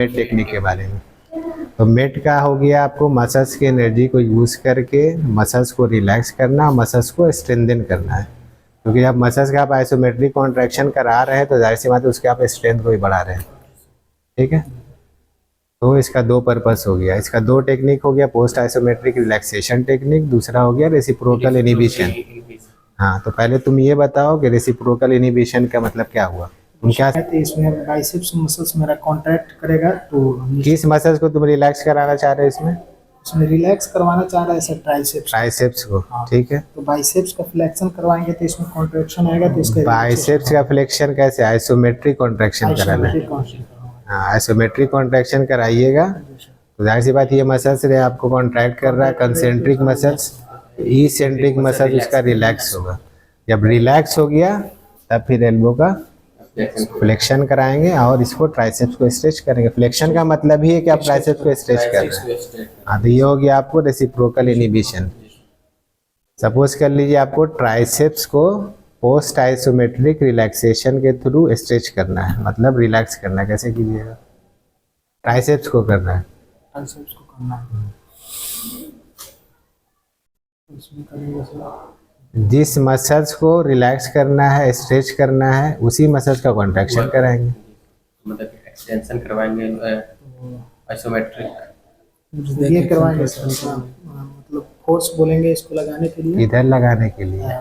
Met technique के बारे में। तो मेट का हो गया आपको मसल्स की एनर्जी को यूज़ करके मसल्स को रिलैक्स करना, मसल्स को स्ट्रेंथन करना है। क्योंकि जब मसल्स का आप आइसोमेट्रिक कॉन्ट्रैक्शन करा रहे हैं तो जाहिर सी बात है उसके आप स्ट्रेंथ को भी बढ़ा रहे हैं। ठीक है, तो इसका दो पर्पस हो गया, इसका दो टेक्निक हो गया, पोस्ट आइसोमेट्रिक रिलैक्सेशन टेक्निक, दूसरा हो गया रेसिप्रोकल इनिबिशन। हाँ, तो पहले तुम ये बताओ कि रेसिप्रोकल इनिबिशन का मतलब क्या हुआ? क्या इसमें बाइसेप्स मसल्स मेरा कॉन्ट्रैक्ट करेगा तो किस मसल्स को तुम रिलैक्स कराना चाह रहे हो इसमें? इसमें रिलैक्स करवाना चाह रहा है सर ट्राइसेप्स को। हाँ। ठीक है, तो बाइसेप्स का फ्लेक्शन करवाएंगे तो इसमें कॉन्ट्रैक्शन आएगा तो इसका बाइसेप्स का फ्लेक्शन कैसे? आइसोमेट्रिक कॉन्ट्रैक्शन कराना है। हाँ, आइसोमेट्रिक कॉन्ट्रैक्शन कराइएगा तो जाहिर सी बात ये मसल्स ने आपको कॉन्ट्रैक्ट कर रहा है, कंसेंट्रिक मसल्स, इसेंट्रिक मसल्स उसका रिलैक्स होगा। जब रिलैक्स हो गया तब फिर एल्बो का फ्लेक्शन कराएंगे और इसको ट्राइसेप्स को स्ट्रेच करेंगे। फ्लेक्शन का मतलब ही है कि आप ट्राइसेप्स को स्ट्रेच कर रहे हैं। हाँ, तो ये हो गया आपको रेसिप्रोकल इनिबिशन। सपोज कर लीजिए आपको ट्राइसेप्स को पोस्ट आइसोमेट्रिक रिलैक्सेशन के थ्रू स्ट्रेच करना है, मतलब रिलैक्स करना है। कैसे कीजिएगा? ट्राइसेप्स को करना है, ट्राइसेप्स को करना है। इसमें करेंगे सर जिस मसल्स को रिलैक्स करना है, स्ट्रेच करना है, उसी मसल्स का कॉन्ट्रैक्शन कराएंगे, मतलब एक्सटेंशन करवाएंगे आइसोमेट्रिक ये करवाएंगे सर। मतलब फोर्स बोलेंगे इसको लगाने के लिए, इधर लगाने के लिए।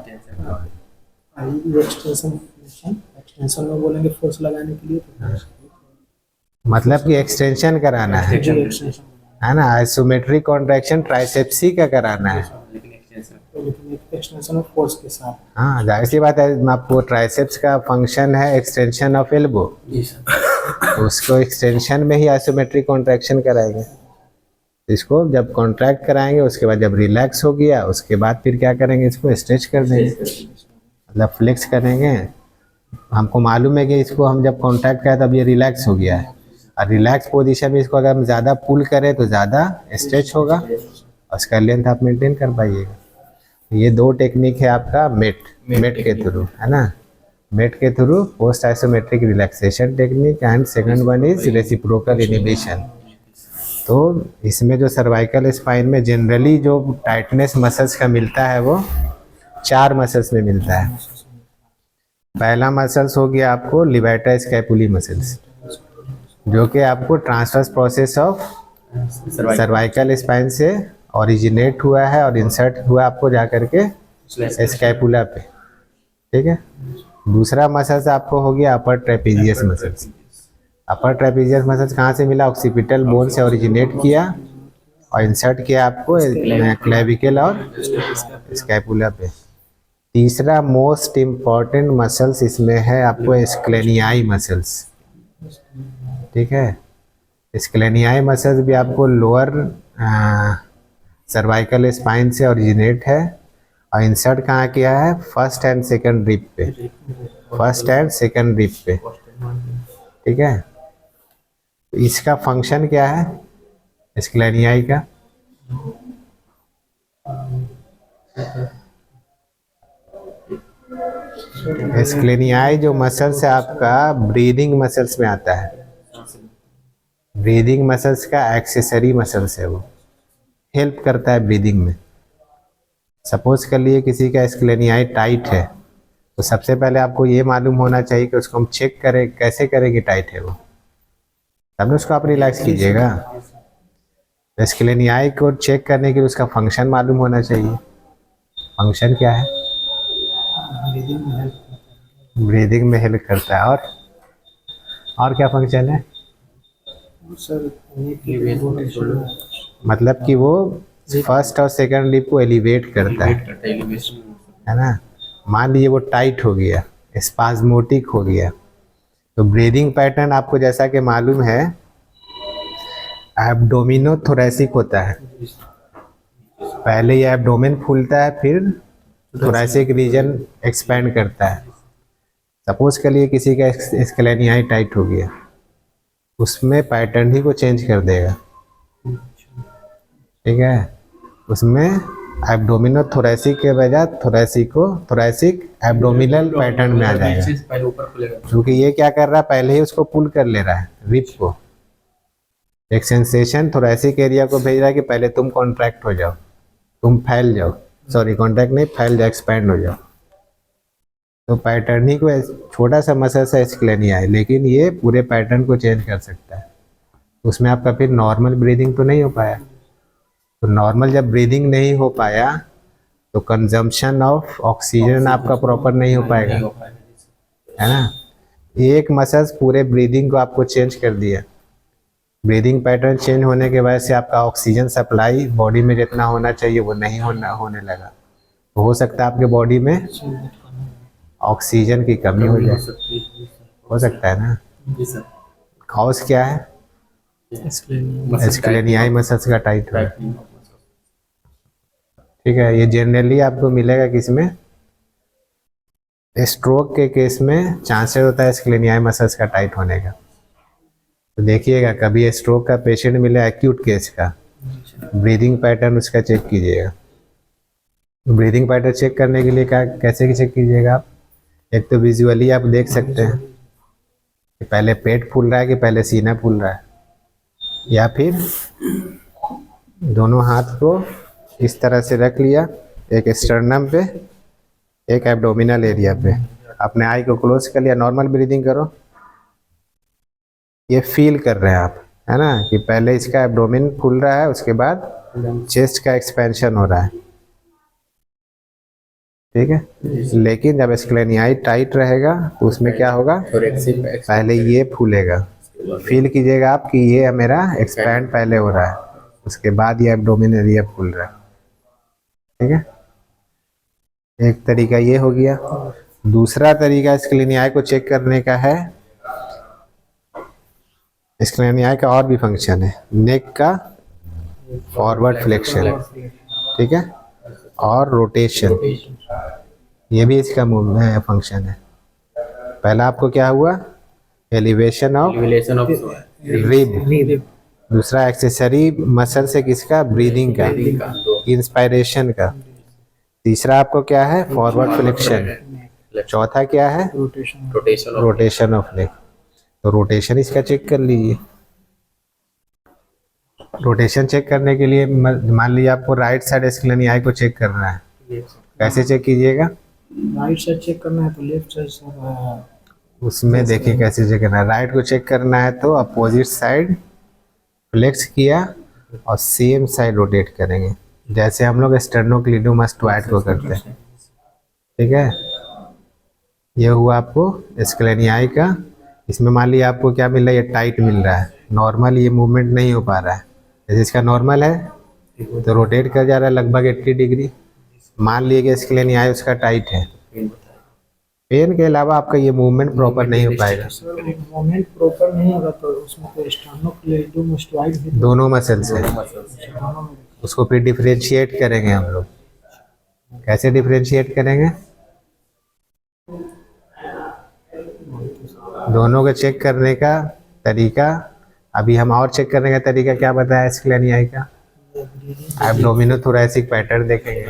एक्सटेंशन में बोलेंगे फोर्स लगाने के लिए तो मतलब कि एक्सटेंशन कराना है ना? आइसोमेट्रिक कॉन्ट्रैक्शन ट्राइसेप्स ही का कराना है। एक्सटेंशन ऑफ फोर्स के साथ। हाँ, जाहिर सी बात है, आपको ट्राइसेप्स का फंक्शन है एक्सटेंशन ऑफ एल्बो, तो उसको एक्सटेंशन में ही आइसोमेट्रिक कॉन्ट्रैक्शन कराएंगे। इसको जब कॉन्ट्रैक्ट कराएंगे उसके बाद जब रिलैक्स हो गया उसके बाद फिर क्या करेंगे? इसको स्ट्रेच कर देंगे, मतलब फ्लेक्स करेंगे। हमको मालूम है कि इसको हम जब कॉन्ट्रैक्ट करें तब ये रिलैक्स हो गया है, और रिलैक्स पोजीशन में इसको अगर हम ज़्यादा पुल करें तो ज़्यादा स्ट्रेच होगा और उसका लेंथ आप मेंटेन कर पाइएगा। ये दो टेक्निक है आपका मेट के थ्रू, है ना? मेट के through post isometric relaxation technique and second one is reciprocal inhibition. तो इसमें जो सर्वाइकल स्पाइन में जनरली जो टाइटनेस मसल्स का मिलता है वो 4 मसल्स में मिलता है। पहला मसल्स हो गया आपको लिवेटा स्कैपुली मसल्स, जो कि आपको transverse process of cervical spine से ओरिजिनेट हुआ है और इंसर्ट हुआ आपको जा करके स्कैपुला पे। ठीक है, दूसरा मसल्स आपको हो गया अपर ट्रेपीजियस मसल्स। अपर ट्रेपीजियस मसल्स कहाँ से मिला? ऑक्सीपिटल बोन से ओरिजिनेट किया और इंसर्ट किया आपको क्लेविकल और स्कैपुला पे। तीसरा मोस्ट इम्पॉर्टेंट मसल्स इसमें है आपको स्क्लेनियाई मसल्स। ठीक है, स्क्लेनियाई मसल्स भी आपको लोअर सर्वाइकल स्पाइन से ओरिजिनेट है और इंसर्ट कहाँ किया है? फर्स्ट एंड सेकंड रिब पे, फर्स्ट एंड सेकंड रिब पे। ठीक है, इसका फंक्शन क्या है स्क्लेनियाई का? स्क्लेनियाई जो मसल्स है आपका ब्रीदिंग मसल्स में आता है। ब्रीदिंग मसल्स का एक्सेसरी मसल्स है, वो हेल्प करता है ब्रीदिंग में। सपोज कर लिए किसी का स्क्लेनियाई टाइट है तो सबसे पहले आपको ये मालूम होना चाहिए कि उसको हम चेक करें, कैसे करें कि टाइट है वो, तब उसको आप रिलैक्स कीजिएगा। स्क्लेनियाई को चेक करने के लिए उसका फंक्शन मालूम होना चाहिए। फंक्शन क्या है? ब्रीदिंग में हेल्प करता है। और क्या फंक्शन है? मतलब कि वो फर्स्ट और सेकंड रिब को एलिवेट करता है ना? मान लीजिए वो टाइट हो गया, स्पाज्मोटिक हो गया, तो ब्रीदिंग पैटर्न आपको जैसा कि मालूम है एब्डोमिनो थोरैसिक होता है। पहले ये एब्डोमेन फूलता है फिर थोरैसिक रीजन एक्सपेंड करता है। सपोज कर लिए किसी का स्क्लेनियाई टाइट हो गया, उसमें पैटर्न ही को चेंज कर देगा। ठीक है, उसमें एब्डोमिनो थोरैसिक के बजाय थोरैसिक एब्डोमिनल पैटर्न में आ जाएगा, क्योंकि ये क्या कर रहा है? पहले ही उसको पुल कर ले रहा है रिब को, एक सेंसेशन थोरैसिक एरिया को भेज रहा है कि पहले तुम कॉन्ट्रैक्ट हो जाओ, तुम फैल जाओ, सॉरी कॉन्ट्रैक्ट नहीं, फैल जाओ, एक्सपैंड हो जाओ। तो पैटर्न ही को छोटा सा मसल सा स्क्लेनिया है, लेकिन ये पूरे पैटर्न को चेंज कर सकता है। उसमें आपका फिर नॉर्मल ब्रीदिंग तो नहीं हो पाया। तो नॉर्मल जब ब्रीदिंग नहीं हो पाया तो कंजम्पशन ऑफ ऑक्सीजन आपका प्रॉपर नहीं हो पाएगा, है ना। एक मसल्स पूरे ब्रीदिंग को आपको चेंज कर दिया। ब्रीदिंग पैटर्न चेंज होने के वजह से आपका ऑक्सीजन सप्लाई बॉडी में जितना होना चाहिए वो नहीं होने लगा। तो हो सकता है आपके बॉडी में ऑक्सीजन की कमी हो जाए, हो सकता है ना। जी सर। कॉज क्या है? स्क्लेनियाई मसल्स का टाइट है, ठीक है। ये जनरली आपको मिलेगा किसमें? स्ट्रोक के केस में चांसेस होता है स्क्लेनियाई मसल्स का टाइट होने का। तो देखिएगा कभी स्ट्रोक का पेशेंट मिले एक्यूट केस का, ब्रीदिंग पैटर्न उसका चेक कीजिएगा। ब्रीदिंग पैटर्न चेक करने के लिए क्या कैसे चेक कीजिएगा आप? एक तो विजुअली आप देख सकते हैं कि पहले पेट फूल रहा है कि पहले सीना फूल रहा है, या फिर दोनों हाथ को इस तरह से रख लिया, एक स्टर्नम पे एक एब्डोमिनल एरिया पे, अपने आई को क्लोज कर लिया, नॉर्मल ब्रीदिंग करो। ये फील कर रहे हैं आप, है ना, कि पहले इसका एब्डोमिन फूल रहा है, उसके बाद चेस्ट का एक्सपेंशन हो रहा है, ठीक है। लेकिन जब स्क्लेनियाई टाइट रहेगा तो उसमें क्या होगा? पहले ये फूलेगा, फील कीजिएगा आप कि ये मेरा एक्सपैंड पहले हो रहा है, उसके बाद ये एब्डोमिन एरिया फूल रहा है, ठीक है। एक तरीका ये हो गया। दूसरा तरीका स्क्लेनियाई को चेक करने का है, स्क्लेनियाई का और भी फंक्शन है, नेक का फॉरवर्ड फ्लेक्शन, ठीक है, और रोटेशन, ये भी इसका फंक्शन है। पहला आपको क्या हुआ? एलिवेशन ऑफ रिब, दूसरा एक्सेसरी मसल से किसका? ब्रीदिंग का, इंस्पायरेशन का। तीसरा आपको क्या है? Forward flexion. चौथा क्या है? Rotation of leg. तो रोटेशन इसका चेक कर लीजिए। रोटेशन चेक करने के लिए मान लीजिए आपको राइट साइड स्क्लेनियाई को चेक करना है, कैसे चेक कीजिएगा? राइट साइड चेक करना है तो लेफ्ट साइड उसमें देखिए कैसे चेक करना है। राइट को चेक करना है तो अपोजिट साइड फ्लेक्स किया और सेम साइड रोटेट करेंगे, जैसे हम लोग स्टर्नोक्लिडोमास्टोइड को करते हैं, ठीक है। ये हुआ आपको स्क्लेनियाई का। इसमें मान लीजिए आपको क्या मिल रहा है? ये टाइट मिल रहा है, नॉर्मल ये मूवमेंट नहीं हो पा रहा है। जैसे इसका नॉर्मल है तो रोटेट कर जा रहा है लगभग 80 डिग्री। मान लीजिए कि स्क्लेनियाई उसका टाइट है, पेन के अलावा आपका ये मूवमेंट प्रॉपर नहीं हो पाएगा। मूवमेंट प्रॉपर नहीं होगा तो उसमें तो स्टर्नोक्लेडोमास्टोइड भी दोनों मसल से उसको फिर डिफरेंशिएट करेंगे हम लोग। कैसे डिफरेंशिएट करेंगे? दोनों को चेक करने का तरीका अभी हम और चेक करने का तरीका क्या बताया स्क्लेनियाई का? एब्डोमिनोथोरैसिक पैटर्न देखेंगे,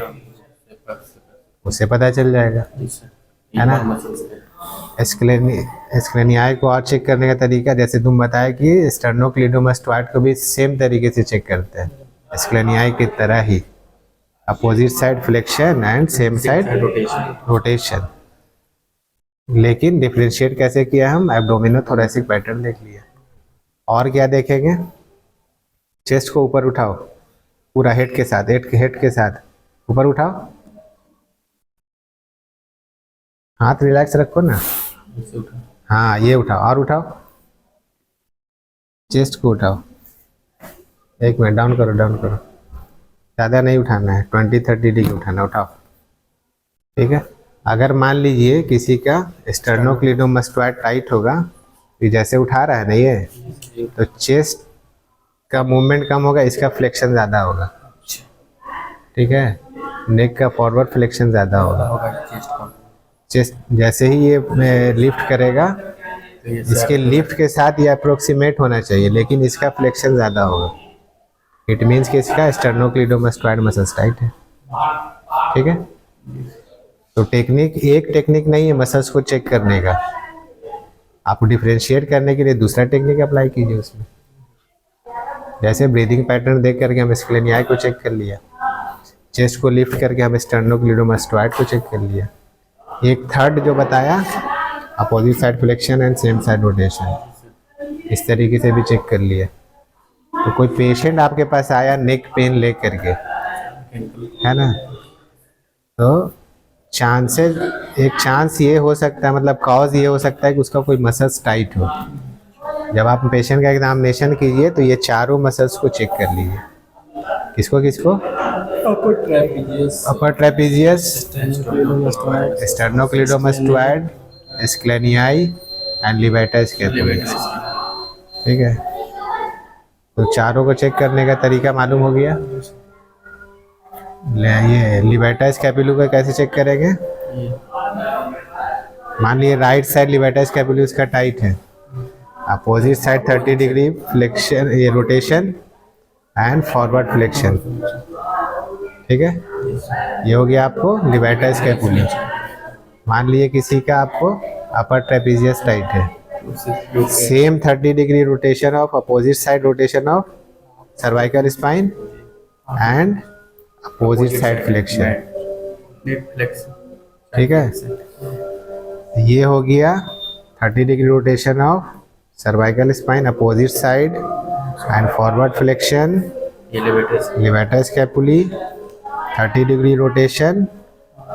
उससे पता चल जाएगा, है ना। स्क्लेनियाई को और चेक करने का तरीका जैसे तुम बताया कि स्टर्नोक्लिडोमास्टोइड को भी सेम तरीके से चेक करते हैं, स्क्लेनियाई की तरह ही, opposite side flexion and same side rotation. लेकिन डिफरेंशिएट कैसे किया हम? एब्डोमिनोथोरैसिक पैटर्न देख लिया। और क्या देखेंगे? चेस्ट को ऊपर उठाओ, पूरा हेड के साथ, हेड के साथ ऊपर उठाओ, हाथ रिलैक्स रखो ना, हाँ ये उठाओ, और उठाओ, चेस्ट को उठाओ, एक मिनट, डाउन करो, डाउन करो, ज़्यादा नहीं उठाना है, 20-30 डिग्री उठाना, उठाओ, ठीक है। अगर मान लीजिए किसी का स्टर्नोक्लिडोमास्टोइड टाइट होगा, ये जैसे उठा रहा है ना ये, तो चेस्ट का मूवमेंट कम होगा, इसका फ्लेक्शन ज़्यादा होगा, ठीक है। नेक का फॉरवर्ड फ्लेक्शन ज़्यादा होगा। चेस्ट जैसे ही ये लिफ्ट करेगा, इसके लिफ्ट के साथ ये अप्रोक्सीमेट होना चाहिए, लेकिन इसका फ्लेक्शन ज़्यादा होगा। इट मीन्स कि इसका स्टर्नोक्लिडोमास्टोइड मसल्स टाइट है, ठीक है। तो टेक्निक एक टेक्निक नहीं है मसल्स को चेक करने का, आपको डिफरेंशिएट करने के लिए दूसरा टेक्निक अप्लाई कीजिए उसमें। जैसे ब्रीदिंग पैटर्न देख करके हम स्क्लेनियाई को चेक कर लिया, चेस्ट को लिफ्ट करके हम स्टर्नोक्लीडोमास्टोइड को चेक कर लिया। एक थर्ड जो बताया opposite side flexion and same side rotation, इस तरीके से भी चेक कर लिया। तो कोई पेशेंट आपके पास आया नेक पेन ले करके, है ना, तो चांसेस, एक चांस ये हो सकता है, मतलब कॉज ये हो सकता है कि उसका कोई मसल्स टाइट हो। जब आप पेशेंट का एग्जामिनेशन कीजिए तो ये चारों मसल्स को चेक कर लीजिए। किसको किसको? अपर ट्रेपीजियस, स्टर्नोक्लीडोमास्टोइड, स्क्लेनियाई एंड लिवेटा स्कैपुलस। ठीक है, तो चारों को चेक करने का तरीका मालूम हो गया। ये लिवेटा स्कैपुलस को कैसे चेक करेंगे? मान लीजिए राइट साइड लिवेटा स्कैपुलस का टाइट है, अपोजिट साइड 30 डिग्री फ्लेक्शन, ये रोटेशन एंड फॉरवर्ड फ्लेक्शन। ठीक है, ये हो गया आपको लिवेटा स्कैपुलस। मान लीजिए किसी का आपको अपर ट्रेपीजियस टाइट है, same 30 degree rotation of opposite side rotation of cervical spine and opposite side flexion. ठीक है, ये हो गया 30 degree rotation of cervical spine opposite side and forward flexion, levator scapulae, 30 degree rotation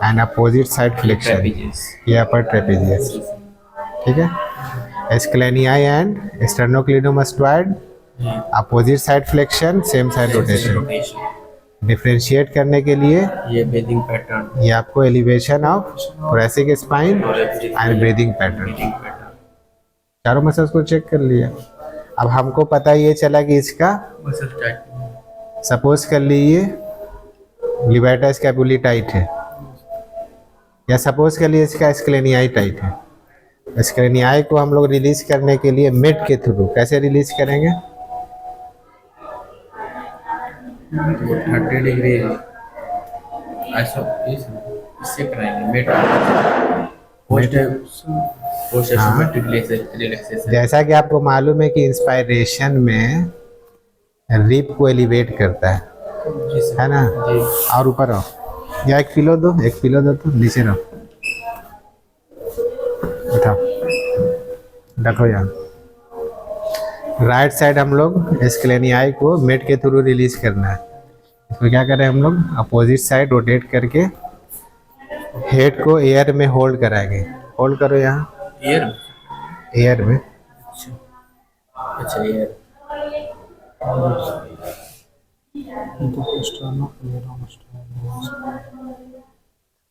and opposite side flexion, ये upper trapezius. ठीक है, scaleni and sternocleidomastoid, opposite side flexion, same side rotation. Differentiate करने के लिए ये ब्रीदिंग पैटर्न, ये आपको elevation of thoracic spine and breathing pattern, चारों मसल्स को चेक कर लिया। अब हमको पता ये चला कि इसका सपोज कर लीजिए लिवेटा स्कैपुली टाइट है, या सपोज कर लिए इसका स्क्लेनियाई टाइट है। स्क्लेनियाई को हम लोग रिलीज करने के लिए मिड के थ्रू कैसे रिलीज करेंगे? 30 डिग्री इससे कराएंगे मिड पोस्ट आइसोमेट्रिक रिलैक्सेशन। जैसा कि आपको मालूम है कि इंस्पायरेशन में रिप को एलिवेट करता है ना, और ऊपर आओ, या एक पिलो दो, एक पिलो दो, तो नीचे रहो, उठाओ, रखो यहाँ। राइट साइड हम लोग स्क्लेनियाई को मिड के थ्रू रिलीज करना है। इसको क्या करें हम लोग? अपोजिट साइड रोटेट करके हेड को एयर में होल्ड कराएंगे। होल्ड करो यहाँ, एयर में। अच्छा एयर,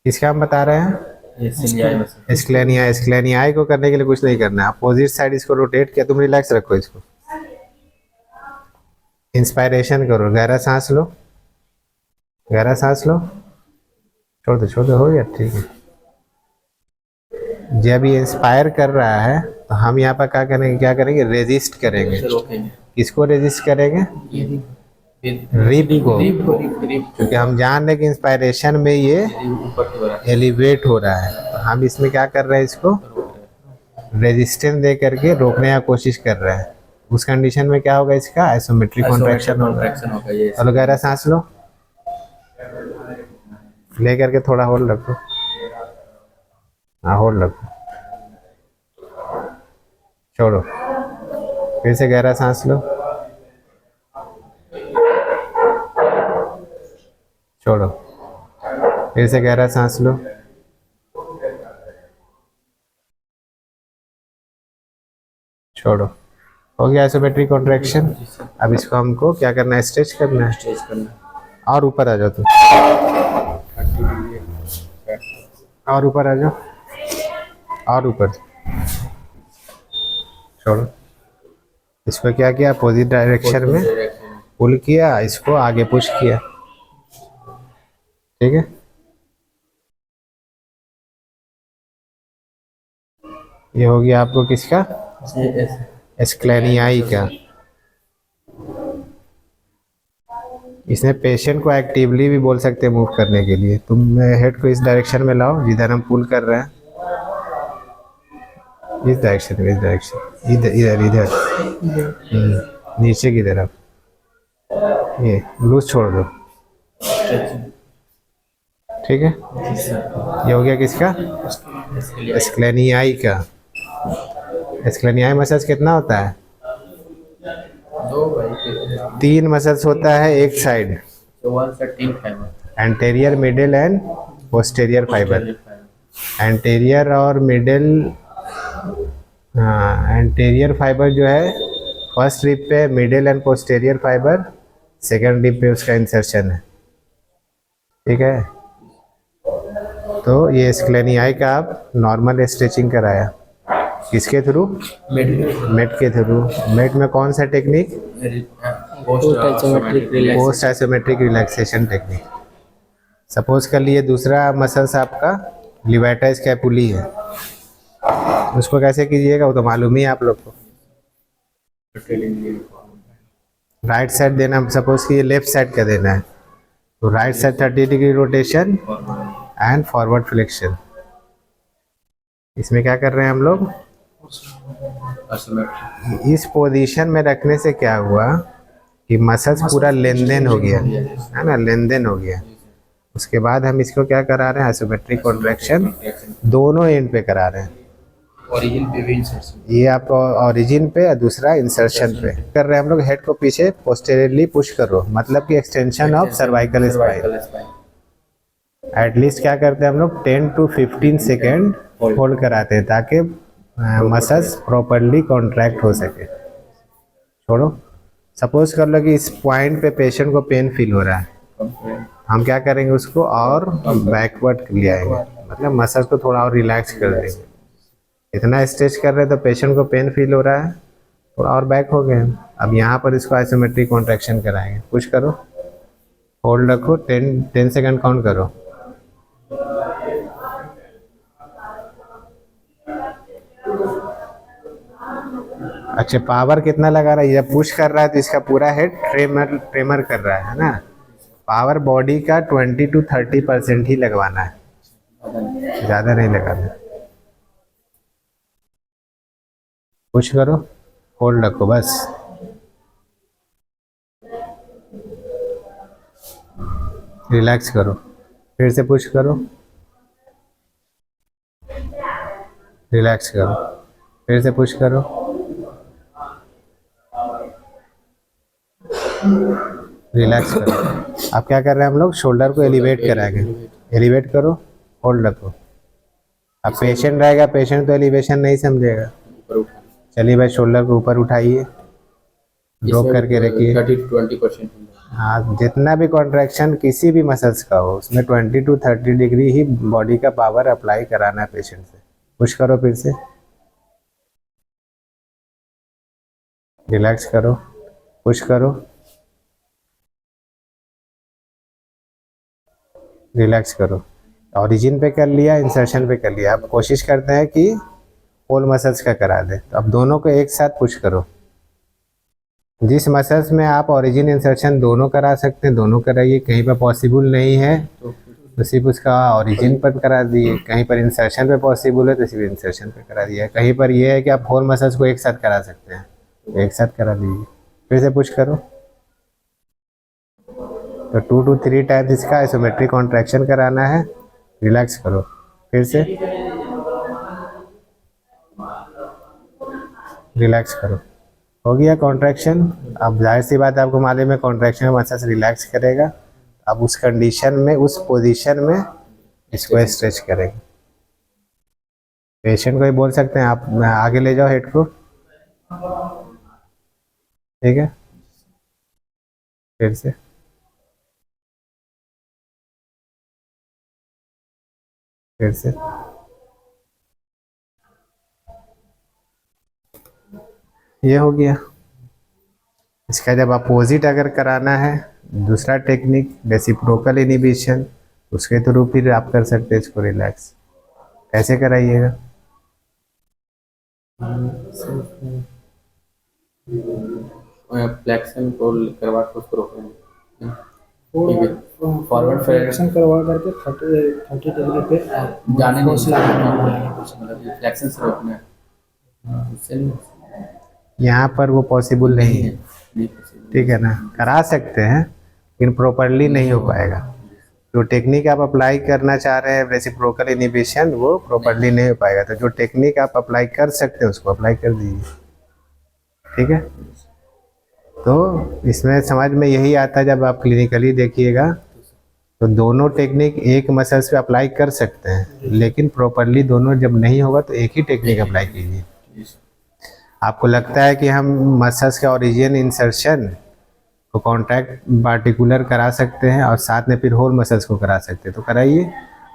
इसका हम बता रहे हैं स्क्लेनियाई को करने के लिए कुछ नहीं करना है। अपोजिट साइड इसको रोटेट किया, तुम रिलैक्स रखो इसको, इंस्पायरेशन करो, गहरा सांस लो, गहरा सांस लो, छोड़ दो, हो गया, ठीक है। जब ये इंस्पायर कर रहा है तो हम यहाँ पर क्या करेंगे? रेजिस्ट करेंगे। किसको रेजिस्ट करेंगे? रिप को, क्योंकि हम जान रहे कि इंस्पायरेशन में ये एलिवेट हो रहा है, तो हम इसमें क्या कर रहे हैं? इसको रेजिस्टेंस दे करके रोकने की कोशिश कर रहे हैं। उस कंडीशन में क्या होगा? इसका आइसोमेट्रिक कॉन्ट्रैक्शन होगा। चलो गहरा सांस लो, ले करके थोड़ा होल्ड रखो, हाँ होल्ड रखो, छोड़ो, फिर से गहरा सांस लो, छोड़ो, फिर से गहरा सांस लो, छोड़ो। हो गया आइसोमेट्रिक कॉन्ट्रैक्शन। अब इसको हमको क्या करना है? स्ट्रेच करना है। और ऊपर आ जाओ तुम, और ऊपर आ जाओ, और ऊपर, छोड़ो। इसको क्या किया? अपोजिट डायरेक्शन में पुल किया, इसको आगे पुश किया, ठीक है। ये हो गया आपको किसका? स्क्लेनियाई का। इसने पेशेंट को एक्टिवली भी बोल सकते हैं मूव करने के लिए। तुम हेड को इस डायरेक्शन में लाओ जिधर हम पुल कर रहे हैं, इस डायरेक्शन में, इस डायरेक्शन, इधर इधर इधर, नीचे की तरफ, ये लूज छोड़ दो, ठीक है। ये हो गया किसका? स्क्लेनियाई का। स्क्लेनियाई मसल्स कितना होता है? 2 भाई 3 मसल्स होता है एक साइड, तो 1 से 3 fibre anterior, middle and posterior fibre. Anterior और मिडिल, हाँ एंटेरियर फाइबर जो है फर्स्ट रिब पे, middle and posterior fibre second rib पे उसका इंसर्शन है, ठीक है। तो ये स्क्लेनियाई का आप नॉर्मल स्ट्रेचिंग कराया किसके थ्रू? मेट के थ्रू। मेट में कौन सा technique? Post isometric relaxation technique. Suppose कर लिए दूसरा मसल्स आपका लिवेटा स्कैपुली है, उसको कैसे कीजिएगा वो तो मालूम ही है आप लोग को। राइट साइड देना, सपोज कि ये लेफ्ट साइड का देना है तो right side 30 degree rotation and forward flexion. इसमें क्या कर रहे हैं हम लोग? इस पोजीशन में रखने से क्या हुआ कि मसल्स पूरा लेन देन हो गया है ना, लेन देन हो गया। उसके बाद हम इसको क्या करा रहे हैं? आइसोमेट्रिक कॉन्ट्रैक्शन दोनों एंड पे करा रहे हैं। ओरिजिन पे भी इंसर्शन, ये आप ओरिजिन पे और दूसरा इंसर्शन पे कर रहे हैं हम लोग। हेड को पीछे पोस्टेरियरली पुश करो, मतलब कि extension of cervical spine. At least क्या करते हैं हम लोग 10 to 15 सेकेंड होल्ड कराते हैं ताकि मसल्स प्रॉपरली कॉन्ट्रैक्ट हो सके। छोड़ो, सपोज कर लो कि इस पॉइंट पे पेशेंट को पेन फील हो रहा है, हम क्या करेंगे उसको और बैकवर्ड ले आएंगे, मतलब मसल्स को थोड़ा और रिलैक्स कर देंगे। इतना स्ट्रेच कर रहे हैं तो पेशेंट को पेन फील हो रहा है, थोड़ा और बैक हो गए। अब यहाँ पर इसको आइसोमेट्रिक कॉन्ट्रैक्शन कराएंगे। पुश करो, होल्ड रखो, 10 सेकेंड काउंट करो। अच्छा, पावर कितना लगा रहा है? जब पुश कर रहा है तो इसका पूरा हेड ट्रेमर कर रहा है ना। पावर बॉडी का 20 to 30% ही लगवाना है, ज़्यादा नहीं लगाना। पुश करो, होल्ड रखो बस। रिलैक्स करो, फिर से पुश करो, रिलैक्स करो, फिर से पुश करो, रिलैक्स करो। अब क्या कर रहे हैं हम लोग? शोल्डर को एलिवेट कराएंगे। एलिवेट करो, होल्ड रखो। अब पेशेंट रहेगा, पेशेंट तो एलिवेशन नहीं समझेगा। चलिए भाई, शोल्डर को ऊपर उठाइए, ड्रॉप करके रखिए। 30 to 20%। हाँ, जितना भी कॉन्ट्रैक्शन किसी भी मसल्स का हो उसमें 20 to 30 डिग्री ही बॉडी का पावर अप्लाई कराना है पेशेंट से। पुश करो, फिर से रिलैक्स करो, पुश करो, रिलैक्स करो। ओरिजिन पे कर लिया, इंसर्शन पे कर लिया। अब कोशिश करते हैं कि होल मसल्स का करा दें। तो अब दोनों को एक साथ पुश करो। जिस मसल्स में आप ओरिजिन इंसर्शन दोनों करा सकते हैं दोनों कराइए। कहीं पर पॉसिबल नहीं है तो सिर्फ उसका ओरिजिन पर करा दिए। कहीं पर इंसर्शन पे पॉसिबल है तो सिर्फ इंसर्शन पे करा दिया। कहीं पर यह है कि आप होल मसल्स को एक साथ करा सकते हैं तो एक साथ करा दीजिए। फिर से पुश करो। तो 2 to 3 टाइम्स इसका आइसोमेट्रिक कॉन्ट्रैक्शन कराना है। रिलैक्स करो, फिर से रिलैक्स करो। हो गया कॉन्ट्रैक्शन। अब जाहिर सी बात है, आपको मालूम है कॉन्ट्रैक्शन में मसल्स रिलैक्स करेगा। अब उस कंडीशन में, उस पोजीशन में इसको स्ट्रेच करेंगे। पेशेंट को ही बोल सकते हैं आप आगे ले जाओ हेड को, ठीक है। फिर से फिर से ये हो गया। इसका जब अपोजिट अगर कराना है, दूसरा टेक्निक रेसिप्रोकल इनिबिशन, उसके थ्रू फिर आप कर सकते हैं इसको रिलैक्स। कैसे कराइएगा? फ्लेक्शन को करवा के उसको रोकना। फॉरवर्ड फ्लेक्शन करवा करके 30 डिग्री पे जाने नहीं फोर्स लगाना पड़ेगा। मतलब फ्लेक्शन से रोकना है। उससे नहीं। यहाँ पर वो पॉसिबल नहीं है। नहीं possible। ठीक है ना, करा सकते हैं लेकिन प्रॉपरली नहीं हो पाएगा। जो टेक्निक आप अप्लाई करना चाह रहे हैं रेसिप्रोकल इनिबिशन, वो प्रॉपरली नहीं हो पाएगा। तो जो टेक्निक आप अप्लाई कर सकते हैं उसको अप्लाई कर दीजिए। ठीक है, तो इसमें समझ में यही आता है, जब आप क्लिनिकली देखिएगा तो दोनों टेक्निक एक मसल्स पे अप्लाई कर सकते हैं, लेकिन प्रॉपरली दोनों जब नहीं होगा तो एक ही टेक्निक अप्लाई कीजिए। जी सर। आपको लगता है कि हम मसल्स के ओरिजिन इंसर्शन को कॉन्ट्रैक्ट पार्टिकुलर करा सकते हैं और साथ में फिर होल मसल्स को करा सकते हैं, तो कराइए।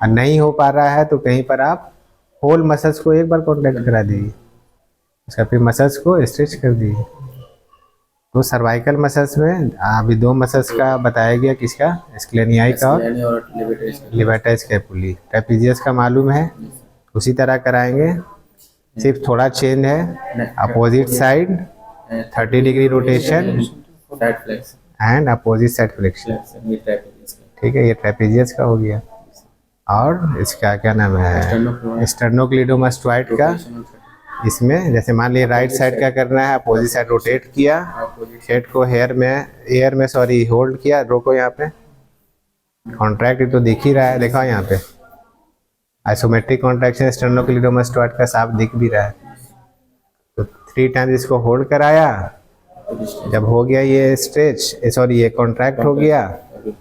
और नहीं हो पा रहा है तो कहीं पर आप होल मसल्स को एक बार कॉन्ट्रैक्ट करा दीजिए, उसका फिर मसल्स को स्ट्रेच कर दीजिए। तो सर्वाइकल मसल्स में अभी दो मसल्स का बताया गया, किसका, स्क्लेनियाई का और Scalene और levator का। लिबर्टा स्कैपुली। ट्रेपेजियस का मालूम है, उसी तरह कराएंगे, सिर्फ थोड़ा चेंज है, opposite side 30 degree rotation Side flex। And opposite side flexion. Flexion, ये trapezius का। ठीक है, ये ट्रेपेजियस का हो गया। और इसका क्या नाम है, Sternocleidomastoid स्टर्नोक्लिडोमास्टॉइड का। rotational flexion। इसमें जैसे मान लीजिए राइट साइड का करना है, अपोजिट साइड रोटेट किया, Opposite हेड को एयर में सॉरी होल्ड किया, रोको यहाँ पे, कॉन्ट्रैक्ट तो दिख ही रहा है, देखो यहाँ पे आइसोमेट्रिक कॉन्ट्रैक्शन स्टर्नोक्लिडोमास्टॉइड का साफ दिख भी रहा है। तो 3 टाइम्स इसको होल्ड कराया, जब हो गया ये स्ट्रेच, सॉरी ये कॉन्ट्रैक्ट हो गया,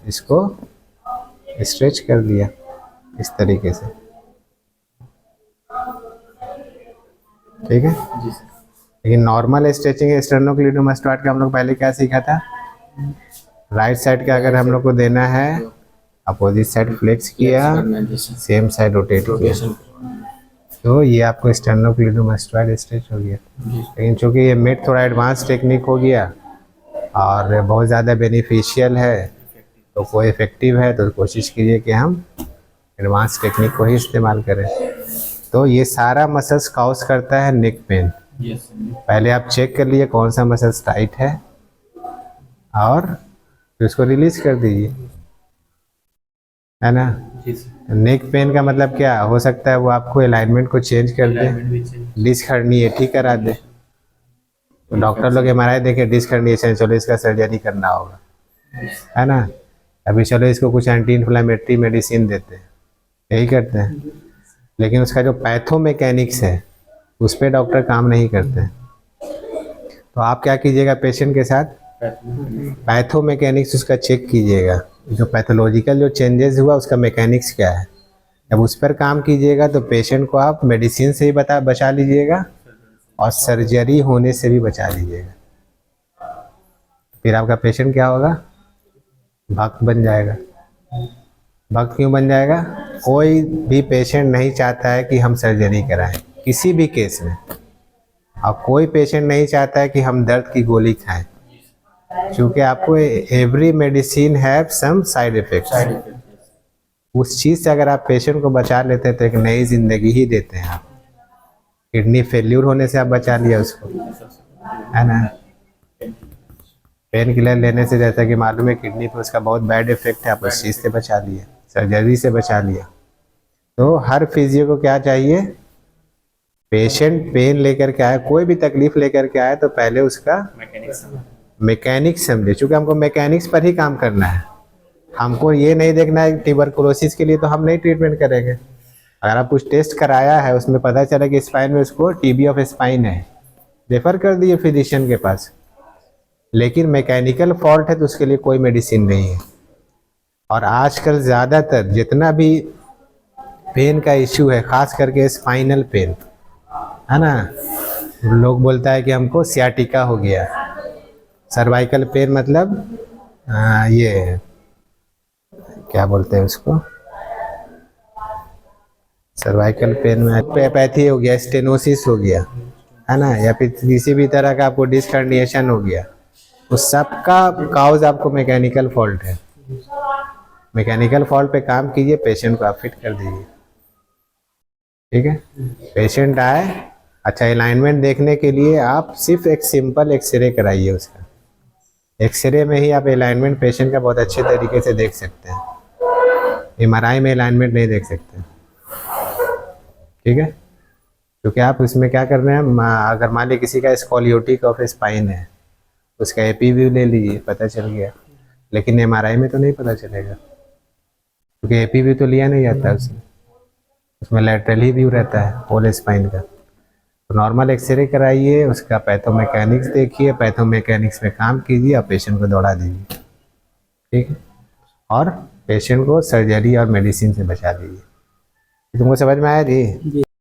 इसको स्ट्रेच कर दिया इस तरीके से। ठीक है, जी सर। लेकिन नॉर्मल स्ट्रेचिंग स्टर्नोक्लिडोमास्टॉइड का हम लोग पहले क्या सीखा था, राइट साइड का अगर हम लोग को देना है, अपोजिट साइड फ्लेक्स किया, करना है, जी सर। सेम साइड रोटेट किया, Rotation। तो ये आपको स्टर्नोक्लिडोमास्टॉइड स्ट्रेच हो गया। जी। लेकिन चूंकि ये मेड थोड़ा एडवांस टेक्निक हो गया और बहुत ज़्यादा बेनिफिशियल है, तो कोई इफेक्टिव है, तो कोशिश कीजिए कि हम एडवांस टेक्निक को ही इस्तेमाल करें। तो ये सारा मसल्स कॉज करता है नेक पेन। Yes sir। पहले आप चेक कर लीजिए कौन सा मसल्स टाइट है और फिर उसको रिलीज कर दीजिए, है ना। जी सर। नेक पेन का मतलब क्या हो सकता है, वो आपको अलाइनमेंट को चेंज कर दे, Alignment भी चाहिए। डिस्क हर्निएट ही करा दे। तो डॉक्टर लोग एमआरआई देखे डिस्क हर्निएशन, चलो इसका सर्जरी करना होगा, है ना। अभी चलो इसको कुछ एंटी इन्फ्लामेटरी मेडिसिन देते हैं, यही करते हैं, लेकिन उसका जो पैथोमैकेनिक्स है उस पर डॉक्टर काम नहीं करते हैं। तो आप क्या कीजिएगा पेशेंट के साथ, पैथोमैकेनिक्स उसका चेक कीजिएगा, जो पैथोलॉजिकल जो चेंजेस हुआ उसका मैकेनिक्स क्या है। जब उस पर काम कीजिएगा तो पेशेंट को आप मेडिसिन से ही बचा लीजिएगा और सर्जरी होने से भी बचा लीजिएगा। फिर आपका पेशेंट क्या होगा, भक्त बन जाएगा। भक्त क्यों बन जाएगा, कोई भी पेशेंट नहीं चाहता है कि हम सर्जरी कराएं किसी भी केस में, और कोई पेशेंट नहीं चाहता है कि हम दर्द की गोली खाएं, क्योंकि आपको every medicine have some side effects. Side effect। उस चीज़ से अगर आप पेशेंट को बचा लेते हैं तो एक नई जिंदगी ही देते हैं आप। किडनी फेल्यूर होने से आप बचा लिया उसको, है ना। पेन किलर लेने से, जैसा कि मालूम है किडनी पर उसका बहुत बैड इफेक्ट है, आप उस चीज़ से बचा लिए, सर्जरी से बचा लिया। तो हर फिजियो को क्या चाहिए, पेशेंट पेन लेकर के आए, कोई भी तकलीफ लेकर के आए, तो पहले उसका मैकेनिक्स समझे, चूँकि हमको मैकेनिक्स पर ही काम करना है। हमको ये नहीं देखना है ट्यूबरकुलोसिस के लिए तो हम नहीं ट्रीटमेंट करेंगे। अगर आप कुछ टेस्ट कराया है, उसमें पता चला कि स्पाइन में उसको टीबी ऑफ स्पाइन है, रेफर कर दिए फिजिशियन के पास। लेकिन मैकेनिकल फॉल्ट है तो उसके लिए कोई मेडिसिन नहीं है। और आजकल ज़्यादातर जितना भी पेन का इश्यू है, ख़ास करके स्पाइनल पेन, है ना, लोग बोलता है कि हमको सियाटिका हो गया। सर्वाइकल पेन मतलब ये क्या बोलते हैं उसको, सर्वाइकल पेन में पैथी हो गया, स्टेनोसिस हो गया, है ना, या फिर किसी भी तरह का आपको डिस्क हर्निएशन हो गया, उस सब का काउज आपको मैकेनिकल फॉल्ट है। मैकेनिकल फॉल्ट पे काम कीजिए, पेशेंट को आप फिट कर दीजिए। ठीक है, पेशेंट आए, अच्छा अलाइनमेंट देखने के लिए आप सिर्फ एक सिंपल एक्सरे कराइए उसका। एक्सरे में ही आप अलाइनमेंट पेशेंट का बहुत अच्छे तरीके से देख सकते हैं, एमआरआई में अलाइनमेंट नहीं देख सकते। ठीक है, क्योंकि आप इसमें क्या कर रहे हैं, अगर मान लीजिए किसी का स्कॉलियोटिक ऑफ स्पाइन है, उसका एपी व्यू ले लीजिए, पता चल गया। लेकिन एमआरआई में तो नहीं पता चलेगा, क्योंकि एपी व्यू तो लिया नहीं जाता उसमें, उसमें लैटरल ही व्यू रहता है होल स्पाइन का। तो नॉर्मल एक्सरे कराइए, उसका पैथोमैकेनिक्स देखिए, पैथोमैकेनिक्स में काम कीजिए और पेशेंट को दौड़ा दीजिए, ठीक है। और पेशेंट को सर्जरी और मेडिसिन से बचा दीजिए। तुमको समझ में आया जी? जी